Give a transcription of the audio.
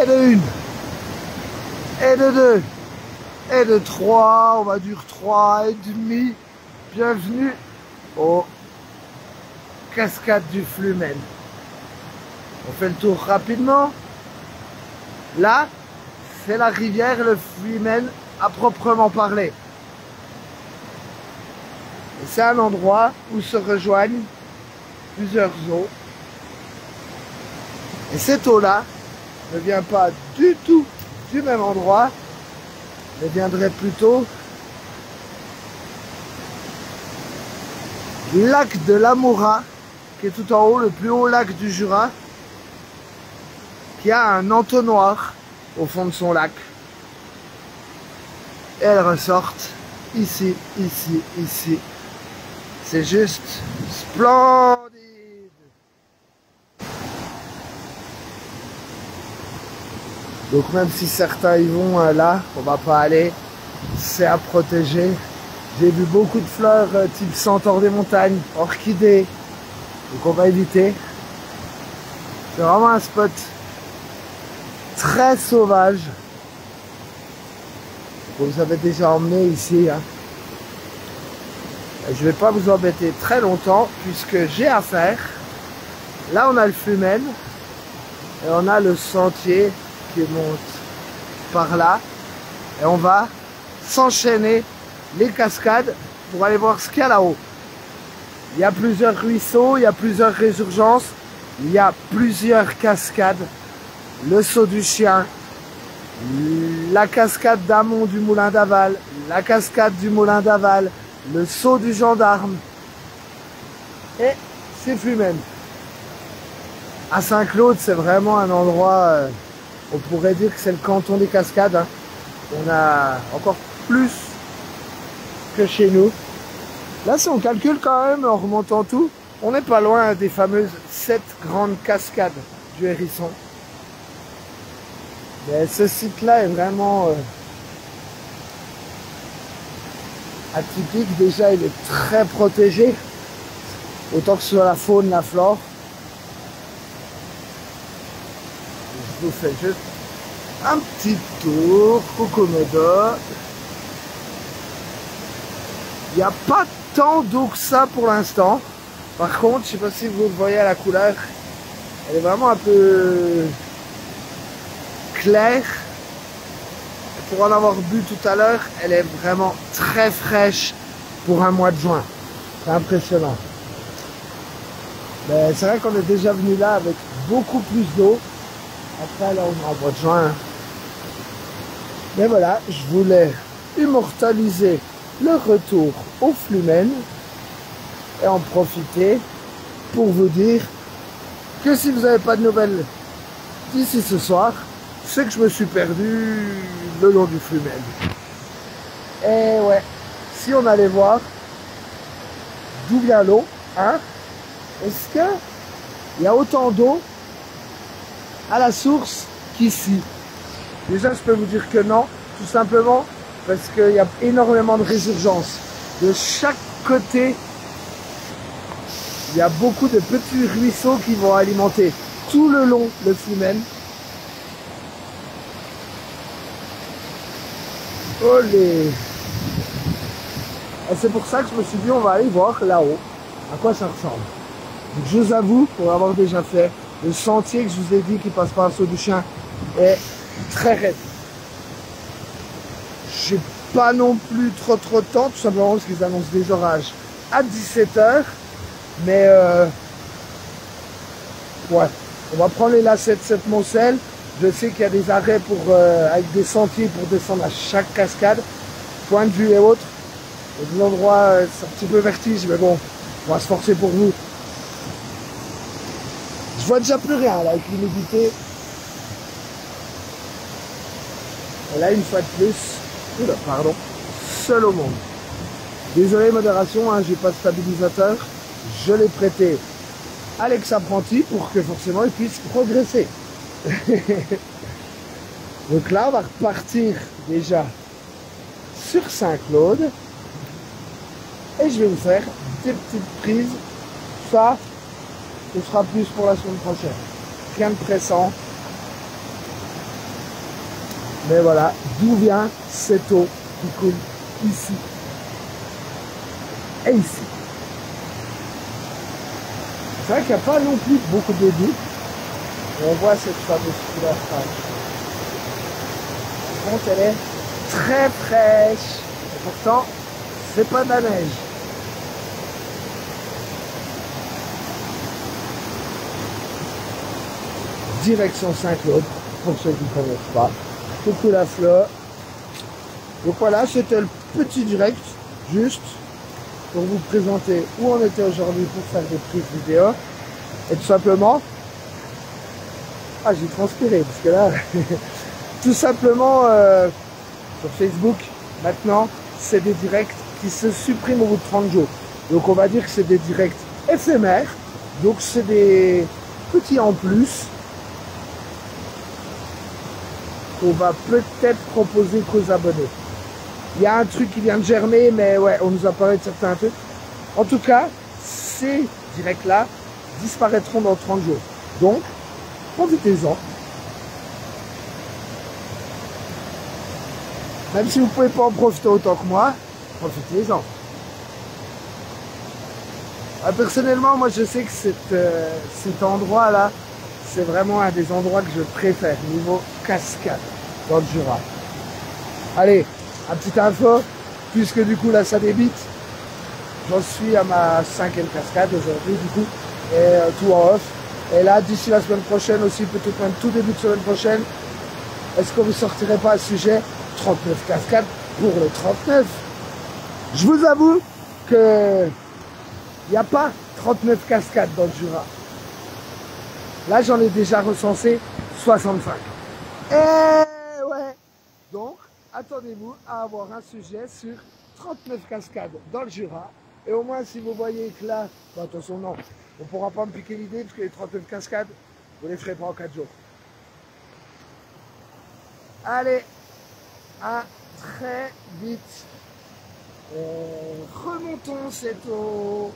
Et de 1. Et de 2. Et de 3. On va dire 3,5. Bienvenue aux cascades du Flumen. On fait le tour rapidement. Là, c'est la rivière, le Flumen à proprement parler. Et c'est un endroit où se rejoignent plusieurs eaux. Et cette eau-là ne vient pas du tout du même endroit, mais viendrait plutôt du lac de l'Amoura, qui est tout en haut, le plus haut lac du Jura, qui a un entonnoir au fond de son lac. Et elles ressortent ici, ici, ici. C'est juste splendide. Donc même si certains y vont là, on va pas aller. C'est à protéger. J'ai vu beaucoup de fleurs type centaure des montagnes, orchidées. Donc on va éviter. C'est vraiment un spot très sauvage. Vous avez déjà emmené ici. Hein. Je ne vais pas vous embêter très longtemps puisque j'ai à faire. Là on a le Flumen et on a le sentier qui monte par là. Et on va s'enchaîner les cascades pour aller voir ce qu'il y a là-haut. Il y a plusieurs ruisseaux, il y a plusieurs résurgences, il y a plusieurs cascades. Le saut du chien, la cascade d'Amont du Moulin d'Aval, la cascade du Moulin d'Aval, le saut du gendarme et c'est Flumen. À Saint-Claude, c'est vraiment un endroit, on pourrait dire que c'est le canton des cascades. Hein. On a encore plus que chez nous. Là, si on calcule quand même en remontant tout, on n'est pas loin des fameuses 7 grandes cascades du Hérisson. Mais ce site-là est vraiment atypique. Déjà, il est très protégé, autant que ce soit la faune, la flore. Je vous fais juste un petit tour, Cocomoda. Il n'y a pas tant d'eau que ça pour l'instant. Par contre, je ne sais pas si vous le voyez à la couleur, elle est vraiment un peu claire. Pour en avoir bu tout à l'heure, elle est vraiment très fraîche pour un mois de juin. C'est impressionnant. Mais c'est vrai qu'on est déjà venu là avec beaucoup plus d'eau. Après, là, on est en mois de juin. Mais voilà, je voulais immortaliser le retour au Flumen et en profiter pour vous dire que si vous n'avez pas de nouvelles d'ici ce soir, c'est que je me suis perdu le long du Flumen. Et ouais, si on allait voir d'où vient l'eau, hein, est-ce qu'il y a autant d'eau à la source qu'ici? Déjà, je peux vous dire que non, tout simplement parce qu'il y a énormément de résurgences. De chaque côté, il y a beaucoup de petits ruisseaux qui vont alimenter tout le long le Flumen. Olé! Et c'est pour ça que je me suis dit, on va aller voir là-haut à quoi ça ressemble. Donc, je vous avoue, pour avoir déjà fait, le sentier que je vous ai dit qui passe par le saut du chien est très raide. J'ai pas non plus trop de temps, tout simplement parce qu'ils annoncent des orages à 17 h. Mais ouais, on va prendre les lacets de cette Moncelle. Je sais qu'il y a des arrêts pour, avec des sentiers pour descendre à chaque cascade, point de vue et autres. Il y a des endroits, c'est un petit peu vertige, mais bon, on va se forcer pour vous. Je vois déjà plus rien là avec l'humidité. Et là, une fois de plus, oula, pardon, seul au monde. Désolé, modération, hein, j'ai pas de stabilisateur. Je l'ai prêté à l'ex-apprenti pour que forcément il puisse progresser. Donc là, on va repartir déjà sur Saint-Claude. Et je vais vous faire des petites prises. Ça, ce sera plus pour la semaine prochaine. Rien de pressant. Mais voilà, d'où vient cette eau qui coule ici et ici. C'est vrai qu'il n'y a pas non plus beaucoup d'eau douce. On voit cette fameuse couleur pâle. Par contre, elle est très fraîche. Et pourtant, c'est pas de la neige. Direction Saint-Claude, pour ceux qui ne connaissent pas. Coucou la Fleur. Donc voilà, c'était le petit direct, juste pour vous présenter où on était aujourd'hui pour faire des prises vidéo. Et tout simplement, ah j'ai transpiré parce que là, tout simplement sur Facebook, maintenant, c'est des directs qui se suppriment au bout de 30 jours. Donc on va dire que c'est des directs éphémères, donc c'est des petits en plus qu'on va peut-être proposer qu'aux abonnés. Il y a un truc qui vient de germer, mais ouais, on nous a parlé de certains trucs. En tout cas, ces directs-là disparaîtront dans 30 jours. Donc, profitez-en. Même si vous ne pouvez pas en profiter autant que moi, profitez-en. Personnellement, moi je sais que cet endroit-là, c'est vraiment un des endroits que je préfère, niveau cascade, dans le Jura. Allez, un petit info, puisque du coup là ça débite. J'en suis à ma 5e cascade aujourd'hui, du coup, et tout en off. Et là, d'ici la semaine prochaine aussi, peut-être même tout début de semaine prochaine, est-ce que vous ne sortirez pas un sujet 39 cascades pour le 39? Je vous avoue que il n'y a pas 39 cascades dans le Jura. Là, j'en ai déjà recensé 65. Et ouais. Donc, attendez-vous à avoir un sujet sur 39 cascades dans le Jura. Et au moins, si vous voyez que là, bah, attention, non, on ne pourra pas me piquer l'idée, parce que les 39 cascades, vous ne les ferez pas en 4 jours. Allez, à très vite. Remontons cette eau.